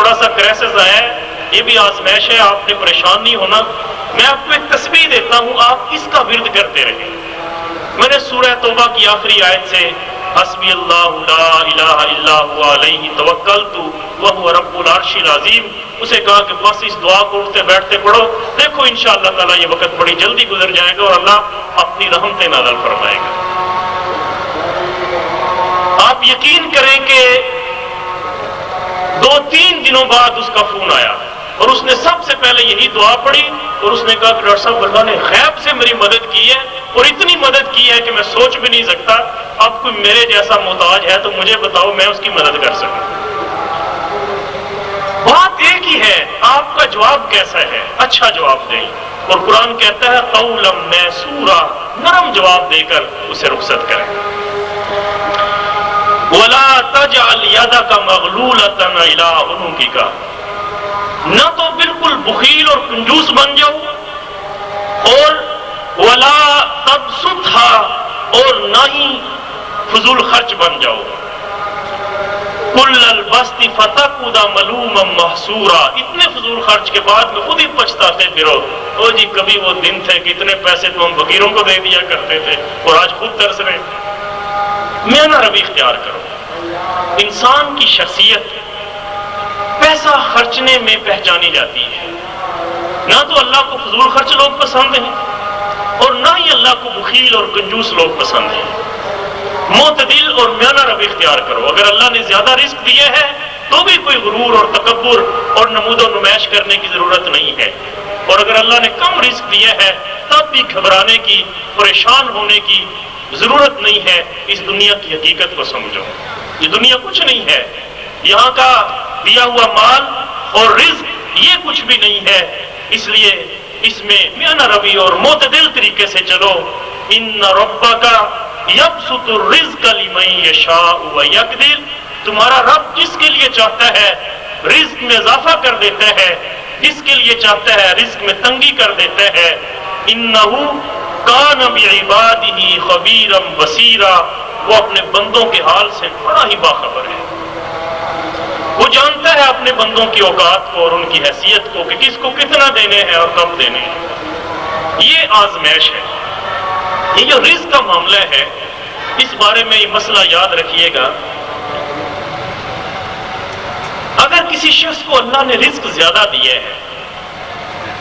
تھوڑا سا کرائسس آیا ہے، یہ بھی آزمائش ہے، آپ نے پریشان نہیں ہونا، میں آپ کو ایک تسبیح دیتا ہوں، آپ اس کا ورد کرتے رہیں۔ میں نے سورہ توبہ کی آخری آیت سے حسبی اللہ لا الہ الا هو علیہ توکلت وہو رب العرش العظیم، اسے کہا کہ بس اس دعا کو اٹھتے بیٹھتے پڑھو، دیکھو انشاءاللہ تعالیٰ یہ وقت بڑی جلدی گزر جائے گا اور اللہ اپنی رحمتیں نازل فرمائے گا۔ آپ یقین کریں کہ 2-3 دنوں بعد اس کا فون آیا اور اس نے سب سے پہلے یہی دعا پڑھی اور اس نے کہا کہ ڈاکٹر صاحب اللہ نے غیب سے میری مدد کی ہے اور اتنی مدد کی ہے کہ میں سوچ بھی نہیں سکتا، اب کوئی میرے جیسا محتاج ہے تو مجھے بتاؤ میں اس کی مدد کر سکوں۔ بات ایک ہی ہے، آپ کا جواب کیسا ہے، اچھا جواب دیں، اور قرآن کہتا ہے قولا میسورا، نرم جواب دے کر اسے رخصت کریں۔ وَلَا تَجْعَلْ يَدَكَ مَغْلُولَةً إِلَىٰ عُنُقِكَ، نہ تو بالکل بخیل اور کنجوس بن جاؤ، اور وَلَا تَبْسُطْهَا، اور نہ ہی فضول خرچ بن جاؤ، كُلَّ الْبَسْطِ فَتَقْعُدَ مَلُومًا مَحْسُورًا، اتنے فضول خرچ کے بعد میں خود ہی پچھتاتے پھرو، او جی کبھی وہ دن تھے کتنے پیسے تو ہم فقیروں کو دے دیا کرتے تھے اور آج خود ترس رہے۔ میانہ روی اختیار کرو۔ انسان کی شخصیت پیسہ خرچنے میں پہچانی جاتی ہے، نہ تو اللہ کو فضول خرچ لوگ پسند ہیں اور نہ ہی اللہ کو بخیل اور کنجوس لوگ پسند ہیں۔ معتدل اور میانہ روی اختیار کرو۔ اگر اللہ نے زیادہ رزق دیے ہے تو بھی کوئی غرور اور تکبر اور نمود و نمائش کرنے کی ضرورت نہیں ہے، اور اگر اللہ نے کم رزق دیے ہے تب بھی گھبرانے کی، پریشان ہونے کی ضرورت نہیں ہے۔ اس دنیا کی حقیقت کو سمجھو، یہ دنیا کچھ نہیں ہے، یہاں کا دیا ہوا مال اور رزق یہ کچھ بھی نہیں ہے، اس لیے اس میں میانہ روی اور معتدل طریقے سے چلو۔ ان ربک یبسط الرزق لمن یشاء ویقدر، تمہارا رب جس کے لیے چاہتا ہے رزق میں اضافہ کر دیتا ہے، جس کے لیے چاہتا ہے رزق میں تنگی کر دیتا ہے۔ انہ کان بعبادہ خبیرا بصیرا، وہ اپنے بندوں کے حال سے بڑا ہی باخبر ہے، وہ جانتا ہے اپنے بندوں کی اوقات کو اور ان کی حیثیت کو کہ کس کو کتنا دینے ہیں اور کب دینے ہیں۔ یہ آزمائش ہے۔ یہ جو رزق کا معاملہ ہے اس بارے میں یہ مسئلہ یاد رکھیے گا، اگر کسی شخص کو اللہ نے رزق زیادہ دیا ہے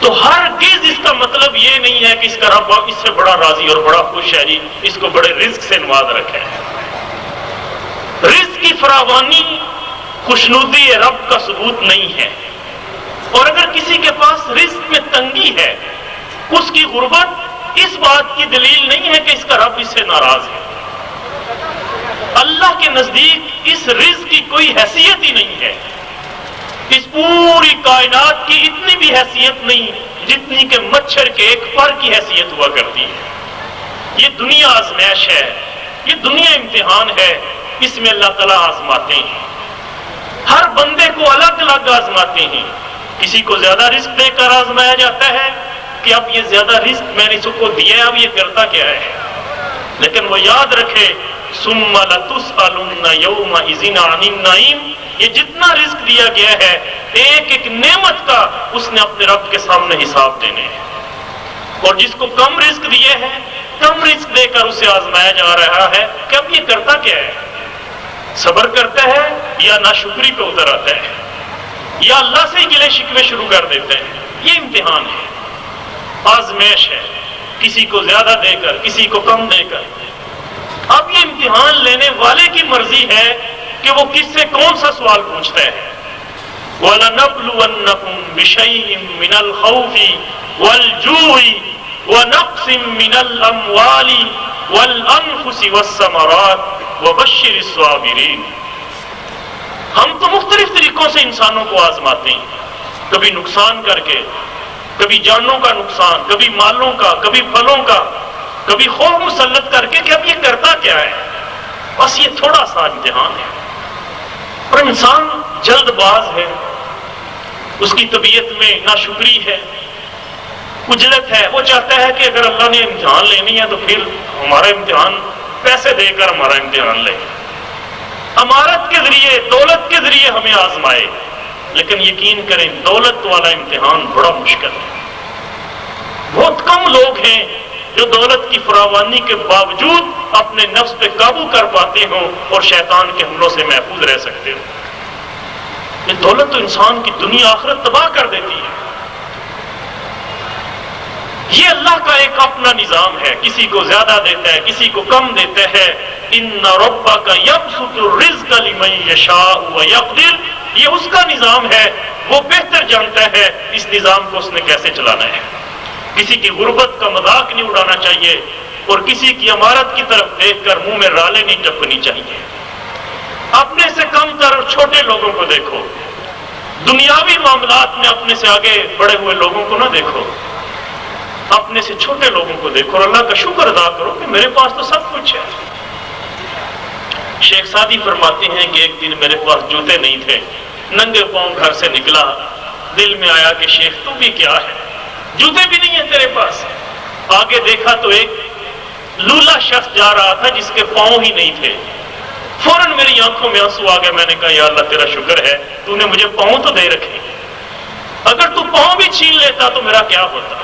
تو ہرگز اس کا مطلب یہ نہیں ہے کہ اس کا رب اس سے بڑا راضی اور بڑا خوش ہے، جی اس کو بڑے رزق سے نواز رکھے۔ رزق کی فراوانی خوشنودی رب کا ثبوت نہیں ہے، اور اگر کسی کے پاس رزق میں تنگی ہے، اس کی غربت اس بات کی دلیل نہیں ہے کہ اس کا رب اس سے ناراض ہے۔ اللہ کے نزدیک اس رزق کی کوئی حیثیت ہی نہیں ہے، اس پوری کائنات کی اتنی بھی حیثیت نہیں جتنی کہ مچھر کے ایک پر کی حیثیت ہوا کرتی ہے۔ یہ دنیا آزمائش ہے، یہ دنیا امتحان ہے، اس میں اللہ تعالیٰ آزماتے ہیں، ہر بندے کو الگ الگ آزماتے ہیں۔ کسی کو زیادہ رزق دے کر آزمایا جاتا ہے کہ اب یہ زیادہ رزق میں نے اس کو دیا ہے، اب یہ کرتا کیا ہے، لیکن وہ یاد رکھے ثم لتسألن یومئذ عن النعیم، یہ جتنا رزق دیا گیا ہے ایک ایک نعمت کا اس نے اپنے رب کے سامنے حساب دینے ہیں، اور جس کو کم رزق دیے ہیں کم رزق دے کر اسے آزمایا جا رہا ہے کہ اب یہ کرتا کیا ہے، صبر کرتا ہے یا ناشکری پہ اتر آتا ہے یا اللہ سے گلے شکوے شروع کر دیتے ہیں۔ یہ امتحان ہے، آزمائش ہے، کسی کو زیادہ دے کر کسی کو کم دے کر۔ اب یہ امتحان لینے والے کی مرضی ہے کہ وہ کس سے کون سا سوال پوچھتا ہے۔ وَلَنَبْلُوَنَّكُمْ بِشَيْءٍ مِّنَ الْخَوْفِ وَالْجُوعِ وَنَقْصٍ مِّنَ الْأَمْوَالِ وَالْأَنفُسِ وَالثَّمَرَاتِ وَبَشِّرِ الصَّابِرِينَ۔ ہم تو مختلف طریقوں سے انسانوں کو آزماتے ہیں، کبھی نقصان کر کے، کبھی جانوں کا نقصان، کبھی مالوں کا، کبھی پھلوں کا، کبھی خوف مسلط کر کے کہ اب یہ کرتا کیا ہے۔ بس یہ تھوڑا سا امتحان ہے، اور انسان جلد باز ہے، اس کی طبیعت میں ناشکری ہے، عجلت ہے، وہ چاہتا ہے کہ اگر اللہ نے امتحان لینی ہے تو پھر ہمارا امتحان پیسے دے کر ہمارا امتحان لے، امارت کے ذریعے، دولت کے ذریعے ہمیں آزمائے۔ لیکن یقین کریں دولت والا امتحان بڑا مشکل ہے. بہت کم لوگ ہیں جو دولت کی فراوانی کے باوجود اپنے نفس پہ قابو کر پاتے ہوں اور شیطان کے حملوں سے محفوظ رہ سکتے ہوں. یہ دولت تو انسان کی دنیا آخرت تباہ کر دیتی ہے. یہ اللہ کا ایک اپنا نظام ہے، کسی کو زیادہ دیتا ہے کسی کو کم دیتا ہے. ان ربک یبسط الرزق لمن یشاء ویقدر، یہ اس کا نظام ہے، وہ بہتر جانتا ہے اس نظام کو اس نے کیسے چلانا ہے. کسی کی غربت کا مذاق نہیں اڑانا چاہیے اور کسی کی عمارت کی طرف دیکھ کر منہ میں رالے نہیں ٹپکنی چاہیے. اپنے سے کم تر اور چھوٹے لوگوں کو دیکھو، دنیاوی معاملات میں اپنے سے آگے بڑے ہوئے لوگوں کو نہ دیکھو، اپنے سے چھوٹے لوگوں کو دیکھو اور اللہ کا شکر ادا کرو کہ میرے پاس تو سب کچھ ہے. شیخ سعدی فرماتے ہیں کہ ایک دن میرے پاس جوتے نہیں تھے، ننگے پاؤں گھر سے نکلا، دل میں آیا کہ شیخ تو بھی کیا ہے، جوتے بھی نہیں ہیں تیرے پاس. آگے دیکھا تو ایک لولا شخص جا رہا تھا جس کے پاؤں ہی نہیں تھے. فوراً میری آنکھوں میں آنسو آ گئے. میں نے کہا یا اللہ تیرا شکر ہے تو نے مجھے پاؤں تو دے رکھے، اگر تو پاؤں بھی چھین لیتا تو میرا کیا ہوتا.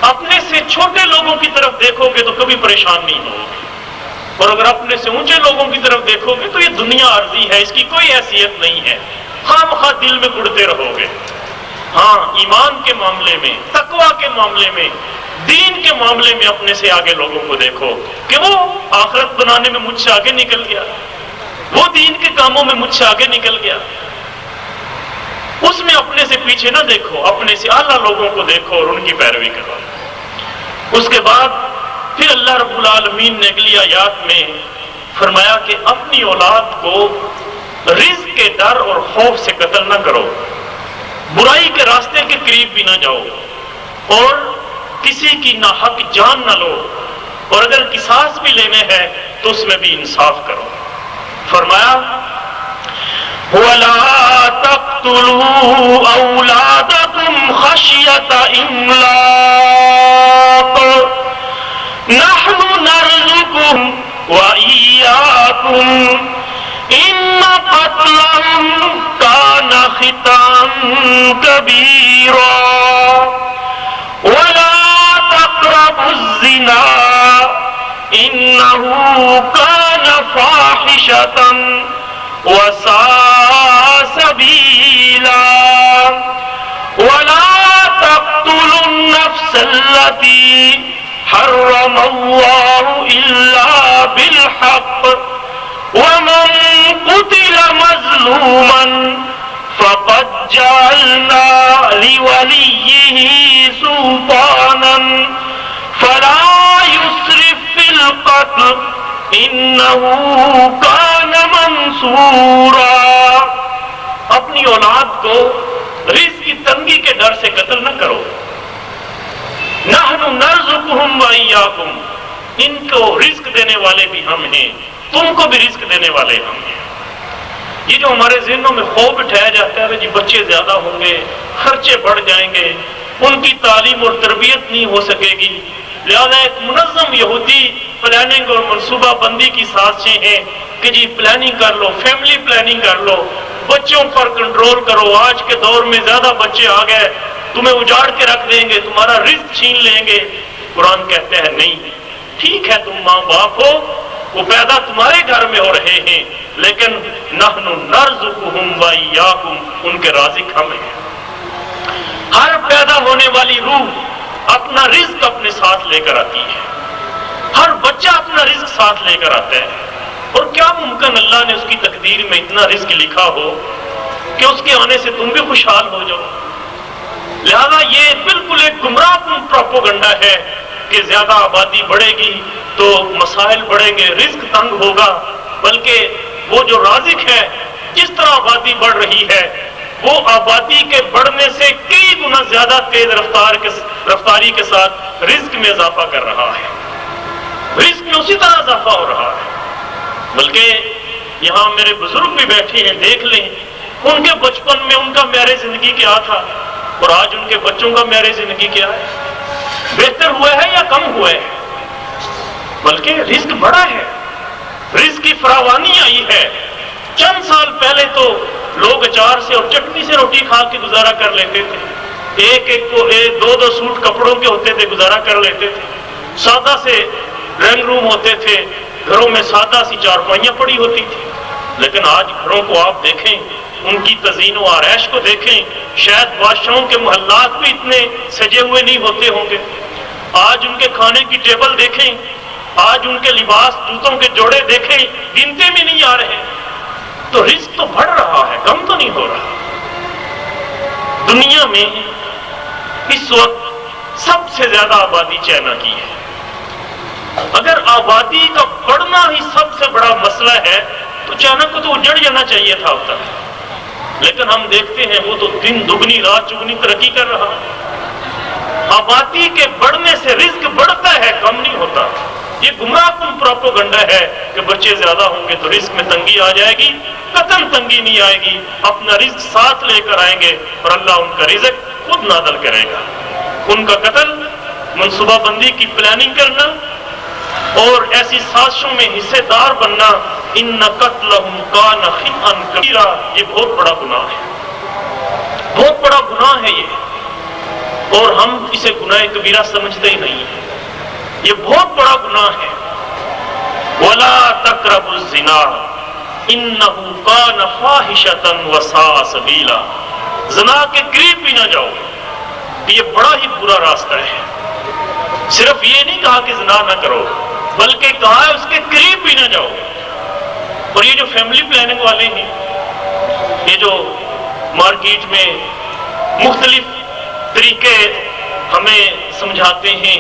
اپنے سے چھوٹے لوگوں کی طرف دیکھو گے تو کبھی پریشان نہیں ہوگے، اور اگر اپنے سے اونچے لوگوں کی طرف دیکھو گے تو یہ دنیا عارضی ہے، اس کی کوئی حیثیت نہیں ہے، خواہ مخواہ دل میں گڑتے رہو گے. ہاں ایمان کے معاملے میں، تقویٰ کے معاملے میں، دین کے معاملے میں اپنے سے آگے لوگوں کو دیکھو کہ وہ آخرت بنانے میں مجھ سے آگے نکل گیا، وہ دین کے کاموں میں مجھ سے آگے نکل گیا. اس میں اپنے سے پیچھے نہ دیکھو، اپنے سے اعلیٰ لوگوں کو دیکھو اور ان کی پیروی کرو. اس کے بعد پھر اللہ رب العالمین نے اگلی آیات میں فرمایا کہ اپنی اولاد کو رزق کے ڈر اور خوف سے قتل نہ کرو، برائی کے راستے کے قریب بھی نہ جاؤ، اور کسی کی ناحق جان نہ لو، اور اگر قصاص بھی لینے ہیں تو اس میں بھی انصاف کرو. فرمایا وَلَا تَقْتُلُوا أَوْلَادَكُمْ خَشْيَةَ إِمْلَاقٍ نَحْنُ نَرْزُقُهُمْ وَإِيَّاكُمْ إِنَّ قَتْلَهُمْ كَانَ خِطْئًا كَبِيرًا وَلَا تَقْرَبُوا الزِّنَا إِنَّهُ كَانَ فَاحِشَةً وَسَاءَ سَبِيلًا وَلَا تَقْتُلُوا النَّفْسَ الَّتِي حَرَّمَ اللَّهُ إِلَّا بِالْحَقِّ وَمَنْ قُتِلَ مَظْلُومًا فَقَدْ جَعَلْنَا لِوَلِيِّهِ سُلْطَانًا فَلَا يُسْرِفْ فِي الْقَتْلِ إِنَّهُ كَانَ مَنْصُورًا. اپنی اولاد کو رزق کی تنگی کے ڈر سے قتل نہ کرو. نحن نرزقهم وإياكم، ان کو رزق دینے والے بھی ہم ہیں، تم کو بھی رزق دینے والے ہم ہیں. یہ جو ہمارے ذہنوں میں خوف بٹھایا جاتا ہے جی بچے زیادہ ہوں گے، خرچے بڑھ جائیں گے، ان کی تعلیم اور تربیت نہیں ہو سکے گی، لہذا ایک منظم یہودی پلاننگ اور منصوبہ بندی کی سازشیں ہیں کہ جی پلاننگ کر لو، فیملی پلاننگ کر لو، بچوں پر کنٹرول کرو. آج کے دور میں زیادہ بچے آ گئے، تمہیں اجاڑ کے رکھ دیں گے، تمہارا رزق چھین لیں گے. قرآن کہتے ہیں نہیں، ٹھیک ہے تم ماں باپ ہو، وہ پیدا تمہارے گھر میں ہو رہے ہیں، لیکن نحن نرزقهم وإياكم، ان کے رازق ہم ہیں. ہر پیدا ہونے والی روح اپنا رزق اپنے ساتھ لے کر آتی ہے، ہر بچہ اپنا رزق ساتھ لے کر آتا ہے. اور کیا ممکن اللہ نے اس کی تقدیر میں اتنا رزق لکھا ہو کہ اس کے آنے سے تم بھی خوشحال ہو جاؤ. لہذا یہ بالکل ایک گمراہ کن پروپیگنڈا ہے کہ زیادہ آبادی بڑھے گی تو مسائل بڑھیں گے، رزق تنگ ہوگا. بلکہ وہ جو رازق ہے، جس طرح آبادی بڑھ رہی ہے وہ آبادی کے بڑھنے سے کئی گنا زیادہ تیز رفتاری کے ساتھ رزق میں اضافہ کر رہا ہے، رزق میں اسی طرح اضافہ ہو رہا ہے. بلکہ یہاں میرے بزرگ بھی بیٹھے ہیں، دیکھ لیں ان کے بچپن میں ان کا معیار زندگی کیا تھا اور آج ان کے بچوں کا معیار زندگی کیا ہے. بہتر ہوا ہے یا کم ہوا ہے؟ بلکہ رزق بڑا ہے، رزق کی فراوانی آئی ہے. چند سال پہلے تو لوگ اچار سے اور چٹنی سے روٹی کھا کے گزارا کر لیتے تھے، ایک دو دو سوٹ کپڑوں کے ہوتے تھے، گزارا کر لیتے تھے، سادہ سے ڈرائنگ روم ہوتے تھے، گھروں میں سادہ سی چارپائیاں پڑی ہوتی تھی۔ لیکن آج گھروں کو آپ دیکھیں، ان کی تزئین و آرائش کو دیکھیں، شاید بادشاہوں کے محلات بھی اتنے سجے ہوئے نہیں ہوتے ہوں گے۔ آج ان کے کھانے کی ٹیبل دیکھیں، آج ان کے لباس جوتوں کے جوڑے دیکھیں، گنتے میں نہیں آ رہے۔ تو رزق تو بڑھ رہا ہے، کم تو نہیں ہو رہا۔ دنیا میں اس وقت سب سے زیادہ آبادی چائنا کی ہے۔ اگر آبادی کا بڑھنا ہی سب سے بڑا مسئلہ ہے تو چائنا کو تو اجڑ جانا چاہیے تھا اب تک، لیکن ہم دیکھتے ہیں وہ تو دن دگنی رات چگنی ترقی کر رہا ہے۔ آبادی کے بڑھنے سے رزق بڑھتا ہے، کم نہیں ہوتا۔ یہ گمراہ کن پروپیگنڈا ہے کہ بچے زیادہ ہوں گے تو رزق میں تنگی آ جائے گی۔ قطعاً تنگی نہیں آئے گی، اپنا رزق ساتھ لے کر آئیں گے اور اللہ ان کا رزق خود نازل کرے گا۔ ان کا قتل، منصوبہ بندی کی پلاننگ کرنا اور ایسی سازشوں میں حصے دار بننا، ان قتلہم کان خطئا کبیرا، یہ بہت بڑا گناہ ہے، بہت بڑا گناہ ہے یہ، اور ہم اسے گناہ کبیرہ سمجھتے ہی نہیں ہیں۔ یہ بہت بڑا گناہ ہے۔ ولا تقربوا الزنا انہ کان فاحشۃ وساء سبیلا، زنا کے قریب بھی نہ جاؤ، یہ بڑا ہی برا راستہ ہے۔ صرف یہ نہیں کہا کہ زنا نہ کرو، بلکہ کہا ہے اس کے قریب بھی نہ جاؤ۔ اور یہ جو فیملی پلاننگ والے ہیں، یہ جو مارکیٹ میں مختلف طریقے ہمیں سمجھاتے ہیں،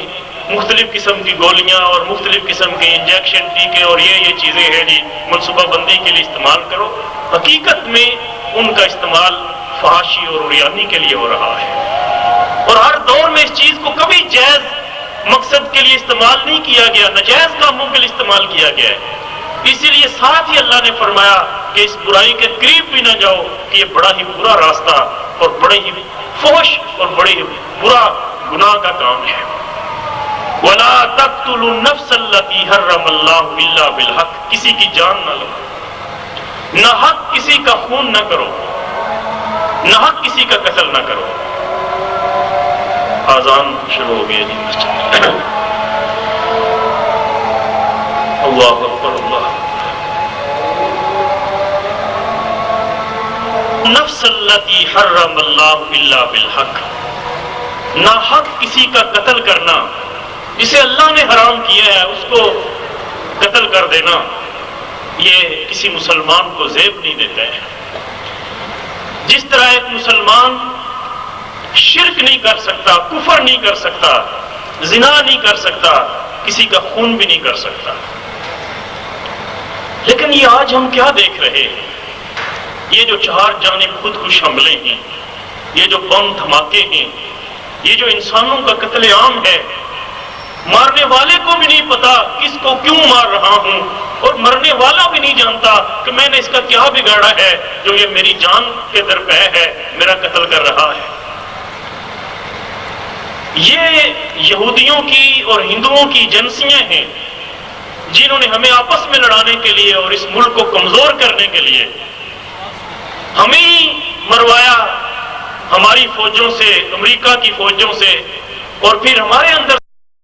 مختلف قسم کی گولیاں اور مختلف قسم کے انجیکشن ٹیکے اور یہ چیزیں ہیں جی منصوبہ بندی کے لیے استعمال کرو، حقیقت میں ان کا استعمال فحاشی اور عریانی کے لیے ہو رہا ہے۔ اور ہر دور میں اس چیز کو کبھی جائز مقصد کے لیے استعمال نہیں کیا گیا، ناجائز کاموں کے لیے استعمال کیا گیا ہے۔ اسی لیے ساتھ ہی اللہ نے فرمایا کہ اس برائی کے قریب بھی نہ جاؤ، کہ یہ بڑا ہی برا راستہ اور بڑے ہی فحش اور بڑے ہی برا گناہ کا کام ہے۔ وَلَا تَقْتُلُوا النَّفْسَ الَّتِي حَرَّمَ اللَّهُ إِلَّا بِالْحَقِّ، کسی کی جان نہ لو، نہ حق کسی کا خون نہ کرو، نہ حق کسی کا قتل نہ کرو۔ آذان شروع ہو گئی جی مسجد میں۔ اللہ اکبر، اللہ نفس التی حرم اللہ الا بالحق، نہ حق کسی کا قتل کرنا، جسے اللہ نے حرام کیا ہے اس کو قتل کر دینا، یہ کسی مسلمان کو زیب نہیں دیتا ہے۔ جس طرح ایک مسلمان شرک نہیں کر سکتا، کفر نہیں کر سکتا، زنا نہیں کر سکتا، کسی کا خون بھی نہیں کر سکتا۔ لیکن یہ آج ہم کیا دیکھ رہے ہیں؟ یہ جو چار جانب خودکش حملے ہیں، یہ جو بم دھماکے ہیں، یہ جو انسانوں کا قتل عام ہے، مارنے والے کو بھی نہیں پتا کس کو کیوں مار رہا ہوں، اور مرنے والا بھی نہیں جانتا کہ میں نے اس کا کیا بگاڑا ہے جو یہ میری جان کے درپے ہے، میرا قتل کر رہا ہے۔ یہ یہودیوں کی اور ہندوؤں کی ایجنسیاں ہیں جنہوں نے ہمیں آپس میں لڑانے کے لیے اور اس ملک کو کمزور کرنے کے لیے ہمیں ہی مروایا، ہماری فوجوں سے، امریکہ کی فوجوں سے، اور پھر ہمارے اندر